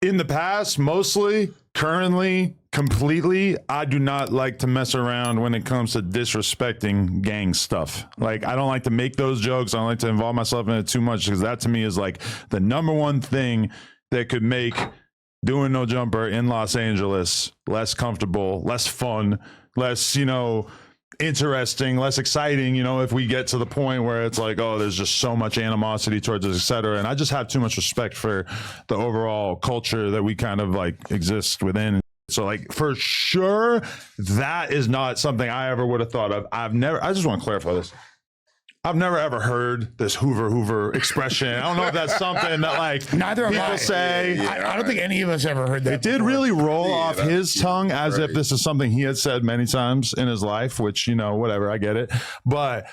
In the past, mostly, currently, completely, I do not like to mess around when it comes to disrespecting gang stuff. Like, I don't like to make those jokes. I don't like to involve myself in it too much because that to me is like the number one thing that could make doing no jumper in Los Angeles less comfortable, less fun, less, interesting, less exciting, if we get to the point where it's like, oh, there's just so much animosity towards us, et cetera. And I just have too much respect for the overall culture that we kind of like exist within. So like for sure, that is not something I ever would have thought of. I just want to clarify this. I've never ever heard this Hoover expression. I don't know if that's something that like neither people say. I don't think any of us ever heard that. It did really roll off his tongue as if this is something he had said many times in his life, which, whatever, I get it. But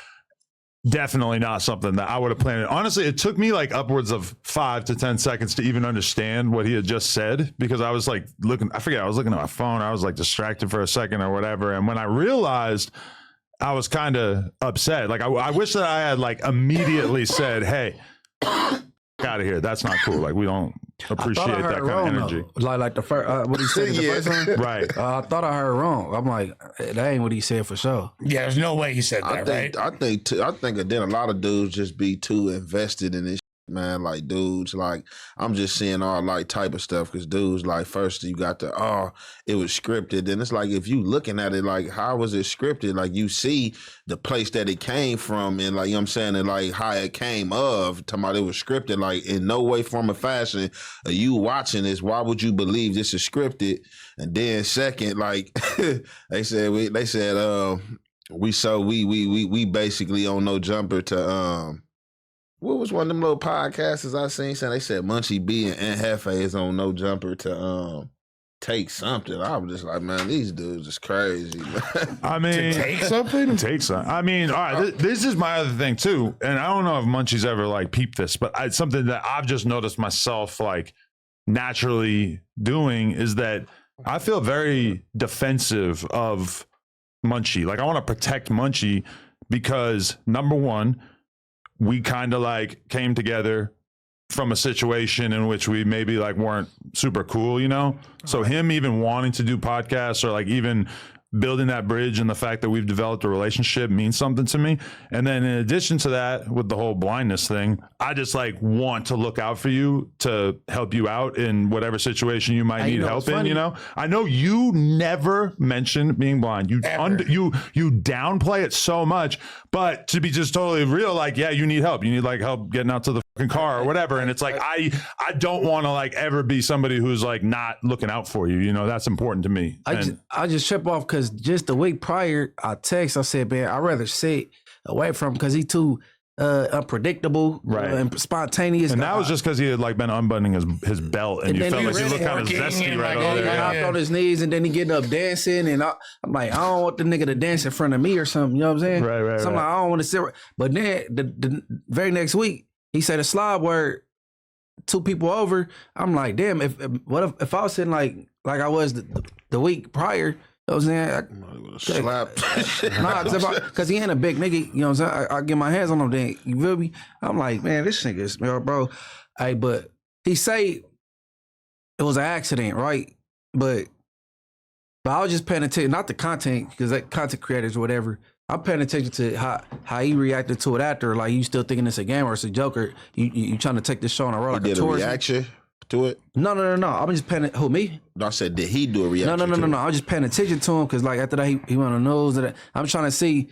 definitely not something that I would have planned. Honestly, it took me like upwards of 5 to 10 seconds to even understand what he had just said because I was like I was looking at my phone. I was like distracted for a second or whatever. And when I realized, I was kind of upset. Like I wish that I had like immediately said, "Hey, out of here. That's not cool. Like we don't appreciate that kind of energy." Like the first, what he said in the first one, right? I thought I heard wrong. I'm like, that ain't what he said for sure. Yeah, there's no way he said that, right? I think then a lot of dudes just be too invested in this. Man, like dudes, like I'm just seeing all like type of stuff because dudes, like first you got it was scripted, and it's like if you looking at it like how was it scripted, like you see the place that it came from and like I'm saying and like how it came of talking about it was scripted, like in no way form or fashion are you watching this, why would you believe this is scripted? And then second, like they said we basically on no jumper to what was one of them little podcasts I seen saying they said Munchie B and Hefe is on no jumper to take something. I was just like, man, these dudes is crazy. Man. I mean, to take something? Take something. I mean, all right, this is my other thing too. And I don't know if Munchie's ever like peeped this, but it's something that I've just noticed myself like naturally doing is that I feel very defensive of Munchie. Like I want to protect Munchie because number one, we kind of like came together from a situation in which we maybe like weren't super cool, So him even wanting to do podcasts or like even building that bridge and the fact that we've developed a relationship means something to me. And then in addition to that, with the whole blindness thing, I just like want to look out for you to help you out in whatever situation you might need help in, I know you never mentioned being blind. You downplay it so much, but to be just totally real, like, yeah, you need help. You need like help getting out to the fucking car or whatever. And it's like, I don't want to like ever be somebody who's like not looking out for you. That's important to me. I just trip off because just the week prior, I said, man, I'd rather sit away from him because he too unpredictable, right, and spontaneous. And that was just because he had like been unbuttoning his belt, and you felt like he looked kind of zesty right over there. Hopped on his knees, and then he getting up dancing, and I'm like, I don't want the nigga to dance in front of me or something. You know what I'm saying? Right. So I'm like, I don't want to sit. But then the very next week, he said a slob word, 2 people over. I'm like, damn, if I was sitting like I was the week prior. You know what I'm saying? Because he ain't a big nigga. You know what I'm saying? I get my hands on him then. You feel me? I'm like, man, this nigga is, bro. Hey, but he say it was an accident, right? But I was just paying attention, not the content, because that content creators or whatever. I'm paying attention to how he reacted to it after. Like, you still thinking it's a game or it's a joke, or you trying to take this show on a roller coaster. He did a reaction to it? No. I'm just paying who, me? I said, did he do a reaction? No. I was just paying attention to him because like after that he went on the nose. I'm trying to see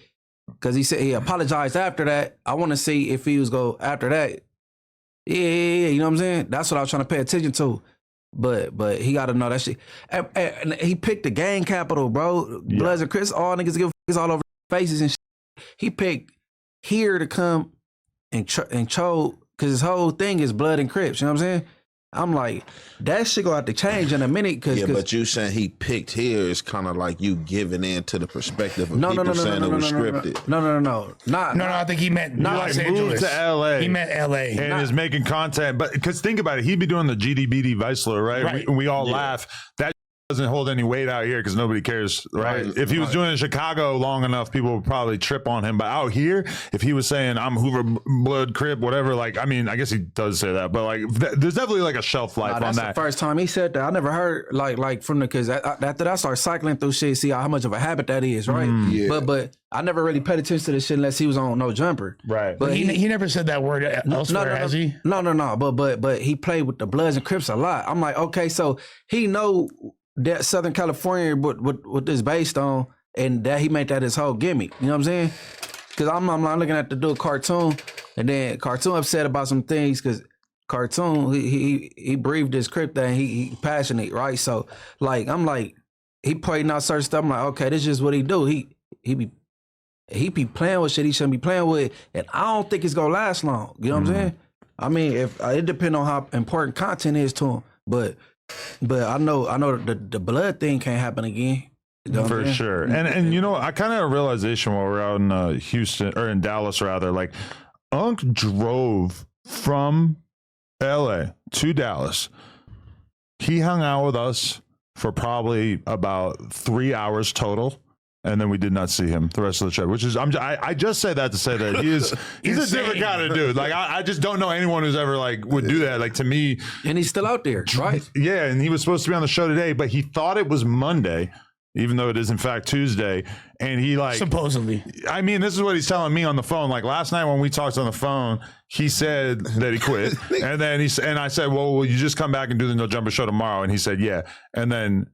because he said he apologized after that. I want to see if he was go after that. Yeah, you know what I'm saying? That's what I was trying to pay attention to. But he got to know that shit. And he picked the gang capital, bro. Yeah. Bloods and Chris, all niggas give all over faces and shit. He picked here to come and chose because his whole thing is blood and Crips. You know what I'm saying? I'm like, that shit gonna have to change in a minute. But you saying he picked here is kind of like you giving in to the perspective of people saying it was scripted. No, I think he meant Los Angeles. Moved to LA. He meant LA. And is making content. But because think about it, he'd be doing the GDBD Viceler, right? We all laugh. That doesn't hold any weight out here because nobody cares, right? If he was doing it in Chicago long enough, people would probably trip on him. But out here, if he was saying I'm Hoover Blood Crip, whatever, like, I mean, I guess he does say that, but like, there's definitely like a shelf life on that's that. the first time he said that. I never heard like from the, because after I started cycling through shit, see how much of a habit that is, right? Yeah. But I never really paid attention to this shit unless he was on No Jumper, Right. But he never said that word elsewhere, has he? No. But he played with the Bloods and Crips a lot. I'm like, okay, so he know that Southern California, what this based on, and that he made that his whole gimmick. You know what I'm saying? Because I'm looking at the dude Cartoon, and then Cartoon upset about some things because Cartoon he breathed this Crip thing. He passionate, right? So like I'm like he pointing out certain stuff. I'm like, okay, this is just what he do. He be playing with shit he shouldn't be playing with, and I don't think it's gonna last long. You know what I'm saying? I mean, if it depends on how important content is to him, but I know the blood thing can't happen again. You know For sure. And you know, I kind of had a realization while we were out in Houston, or in Dallas rather, like Unc drove from LA to Dallas. He hung out with us for probably about 3 hours total. And then we did not see him the rest of the trip, which is, I just say that to say that he's a different kind of dude. Like, I just don't know anyone who's ever like would do that. Like, to me. And he's still out there, right? Yeah. And he was supposed to be on the show today, but he thought it was Monday, even though it is in fact Tuesday. And he like, Supposedly. I mean, this is what he's telling me on the phone. Like last night when we talked on the phone, he said that he quit. And then I said, well, will you just come back and do the No Jumper show tomorrow? And he said, yeah. And then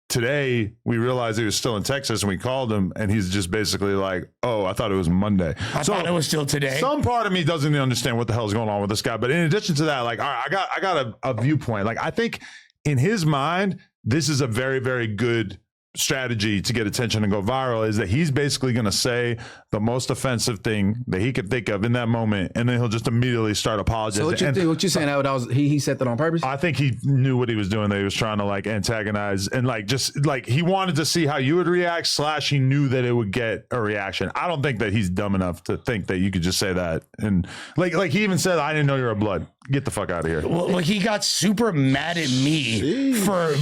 today we realized he was still in Texas, and we called him, and he's just basically like, oh, I thought it was Monday. I thought it was still today. Some part of me doesn't understand what the hell's going on with this guy. But in addition to that, like, all right, I got a viewpoint. Like, I think in his mind, this is a very, very good strategy to get attention and go viral, is that he's basically going to say the most offensive thing that he could think of in that moment, and then he'll just immediately start apologizing. So what you think? What you saying? That was he said that on purpose? I think he knew what he was doing. That he was trying to like antagonize, and like just like he wanted to see how you would react. / he knew that it would get a reaction. I don't think that he's dumb enough to think that you could just say that. And like he even said, "I didn't know you're a blood. Get the fuck out of here." Well, he got super mad at me for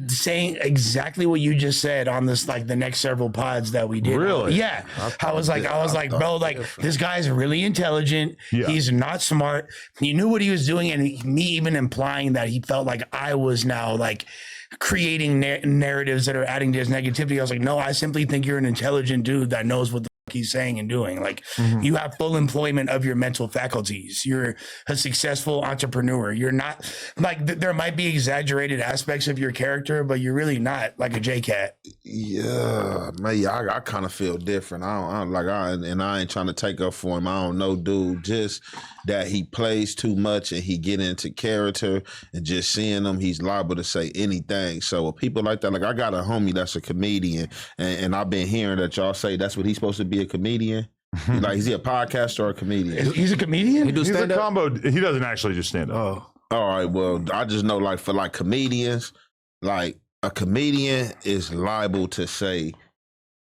saying exactly what you just said on this, like the next several pods that we did. Really? Yeah. I was like, bro, like this guy's really intelligent. Yeah. He's not smart. He knew what he was doing, and me even implying that he felt like I was now like creating narratives that are adding to his negativity. I was like, no, I simply think you're an intelligent dude that knows what the he's saying and doing. Like you have full employment of your mental faculties. You're a successful entrepreneur. You're not like there might be exaggerated aspects of your character, but you're really not like a J-Cat. Yeah, man. I kind of feel different. I ain't trying to take up for him. I don't know, dude. Just that he plays too much and he get into character, and just seeing him, he's liable to say anything. So with people like that, like I got a homie that's a comedian, and I've been hearing that y'all say that's what he's supposed to be, a comedian. Like, is he a podcaster or a comedian? He's a comedian? He's a combo. He doesn't actually just stand up. Oh, all right. Well, I just know, like, for like comedians, like a comedian is liable to say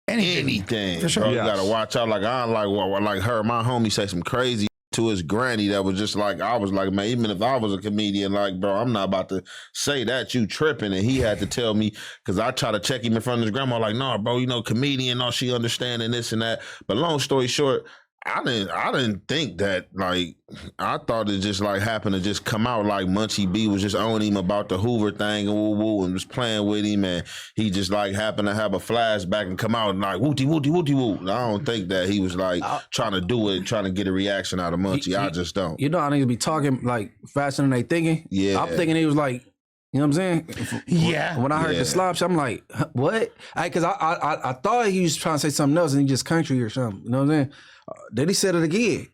anything. For sure. Bro, Yes. you gotta watch out. Like, I like heard my homie say some crazy to his granny that was just like, I was like, man, even if I was a comedian, like, bro, I'm not about to say that, you tripping. And he had to tell me, because I try to check him in front of his grandma, like, no, bro, you know, comedian, all she understanding this and that. But long story short, I didn't think that, like, I thought it just like happened to just come out like Munchie B was just owning him about the Hoover thing and woo and was playing with him, and he just like happened to have a flashback and come out and like wooty wooty wooty woo. I don't think that he was like trying to do it, trying to get a reaction out of Munchie. I just don't. you know, I need to be talking like faster than they thinking. Yeah. I'm thinking he was like, you know what I'm saying? Yeah. When I heard the slop, I'm like, what? Because I thought he was trying to say something else and he just country or something. You know what I'm saying? Then he said it again.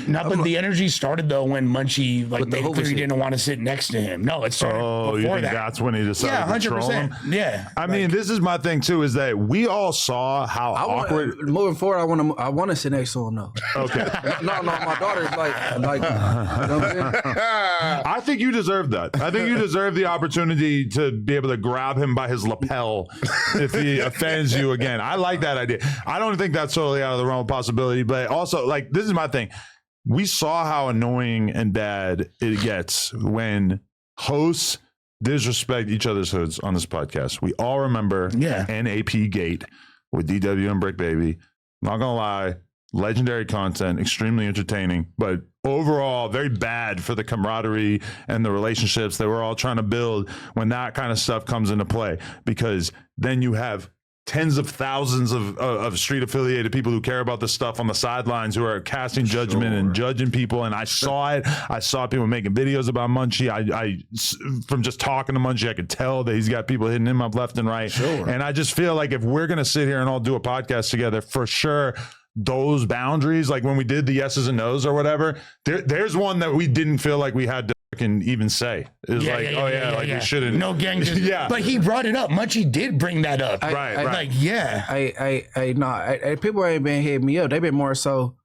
No, but the energy started though when Munchie like With the made it clear he Hoover didn't want to sit next to him. No, it started Oh, you before think that. that's when he decided to troll him? 100%. Yeah. I mean, this is my thing too, is that we all saw how awkward. Moving forward, I want to sit next to him though. Okay. no, my daughter's like, you know what I'm saying? I think you deserve that. I think you deserve the opportunity to be able to grab him by his lapel if he offends you again. I like that idea. I don't think that's totally out of the realm of possibility, but also, like, this is my thing. We saw how annoying and bad it gets when hosts disrespect each other's hoods on this podcast. We all remember NAP Gate with DW and Brick Baby. Not gonna lie, legendary content, extremely entertaining, but overall very bad for the camaraderie and the relationships that we're all trying to build when that kind of stuff comes into play, because then you have tens of thousands of street affiliated people who care about this stuff on the sidelines who are casting judgment and judging people. And I saw it. I saw people making videos about Munchie. I from just talking to Munchie, I could tell that he's got people hitting him up left and right. And I just feel like if we're going to sit here and all do a podcast together, for sure, those boundaries, like when we did the yeses and nos or whatever, there's one that we didn't feel like we had to can even say. It was we shouldn't. No gang. But he brought it up. Munchie did bring that up. People ain't been hitting me up. They been more so,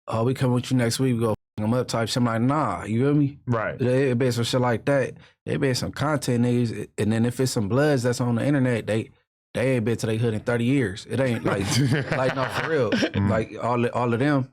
oh, we coming with you next week. We go them up type shit. I'm like, nah, you feel me? Right. It been some shit like that. It been some content niggas. And then if it's some bloods that's on the internet, they ain't been to their hood in 30 years. It ain't like no, for real. Like all of them.